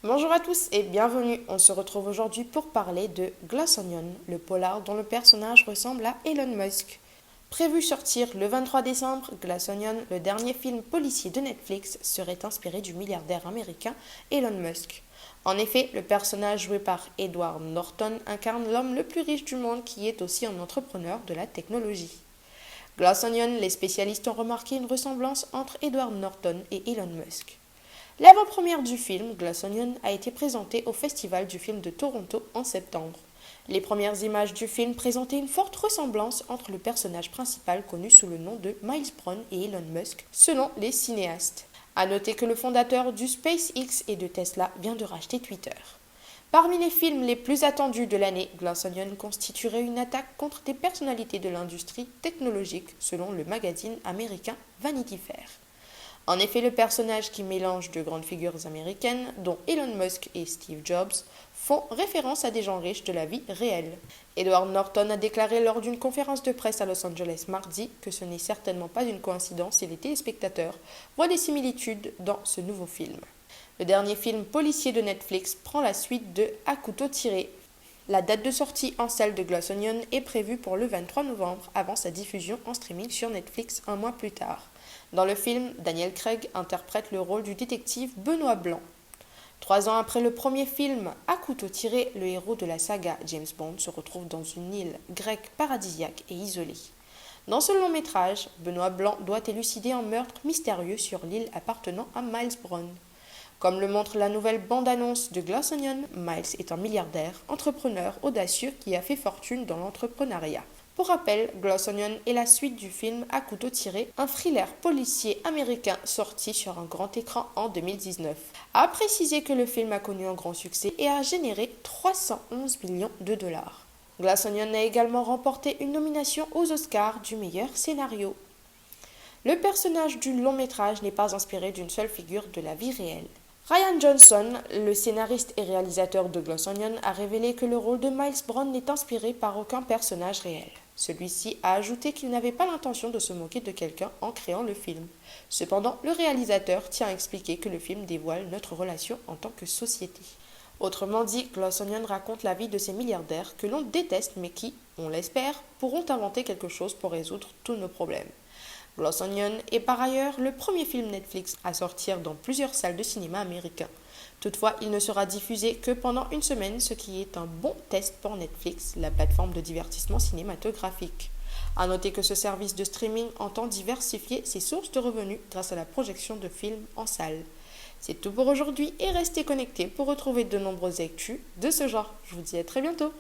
Bonjour à tous et bienvenue. On se retrouve aujourd'hui pour parler de Glass Onion, le polar dont le personnage ressemble à Elon Musk. Prévu sortir le 23 décembre, Glass Onion, le dernier film policier de Netflix, serait inspiré du milliardaire américain Elon Musk. En effet, le personnage joué par Edward Norton incarne l'homme le plus riche du monde qui est aussi un entrepreneur de la technologie. Glass Onion, les spécialistes ont remarqué une ressemblance entre Edward Norton et Elon Musk. L'avant-première du film, Glass Onion, a été présentée au Festival du film de Toronto en septembre. Les premières images du film présentaient une forte ressemblance entre le personnage principal connu sous le nom de Miles Brown et Elon Musk, selon les cinéastes. À noter que le fondateur du SpaceX et de Tesla vient de racheter Twitter. Parmi les films les plus attendus de l'année, Glass Onion constituerait une attaque contre des personnalités de l'industrie technologique, selon le magazine américain Vanity Fair. En effet, le personnage qui mélange de grandes figures américaines, dont Elon Musk et Steve Jobs, font référence à des gens riches de la vie réelle. Edward Norton a déclaré lors d'une conférence de presse à Los Angeles mardi que ce n'est certainement pas une coïncidence si les téléspectateurs voient des similitudes dans ce nouveau film. Le dernier film policier de Netflix prend la suite de À couteau tiré. La date de sortie en salle de Glass Onion est prévue pour le 23 novembre, avant sa diffusion en streaming sur Netflix un mois plus tard. Dans le film, Daniel Craig interprète le rôle du détective Benoît Blanc. 3 ans après le premier film, À couteau tiré, le héros de la saga James Bond se retrouve dans une île grecque paradisiaque et isolée. Dans ce long métrage, Benoît Blanc doit élucider un meurtre mystérieux sur l'île appartenant à Miles Brown. Comme le montre la nouvelle bande-annonce de Glass Onion, Miles est un milliardaire, entrepreneur audacieux qui a fait fortune dans l'entrepreneuriat. Pour rappel, Glass Onion est la suite du film À couteau tiré, un thriller policier américain sorti sur un grand écran en 2019. A préciser que le film a connu un grand succès et a généré 311 millions de dollars. Glass Onion a également remporté une nomination aux Oscars du meilleur scénario. Le personnage du long métrage n'est pas inspiré d'une seule figure de la vie réelle. Rian Johnson, le scénariste et réalisateur de Glass Onion, a révélé que le rôle de Miles Brown n'est inspiré par aucun personnage réel. Celui-ci a ajouté qu'il n'avait pas l'intention de se moquer de quelqu'un en créant le film. Cependant, le réalisateur tient à expliquer que le film dévoile notre relation en tant que société. Autrement dit, Glass Onion raconte la vie de ces milliardaires que l'on déteste mais qui, on l'espère, pourront inventer quelque chose pour résoudre tous nos problèmes. Glass Onion est par ailleurs le premier film Netflix à sortir dans plusieurs salles de cinéma américains. Toutefois, il ne sera diffusé que pendant une semaine, ce qui est un bon test pour Netflix, la plateforme de divertissement cinématographique. A noter que ce service de streaming entend diversifier ses sources de revenus grâce à la projection de films en salle. C'est tout pour aujourd'hui et restez connectés pour retrouver de nombreuses actus de ce genre. Je vous dis à très bientôt.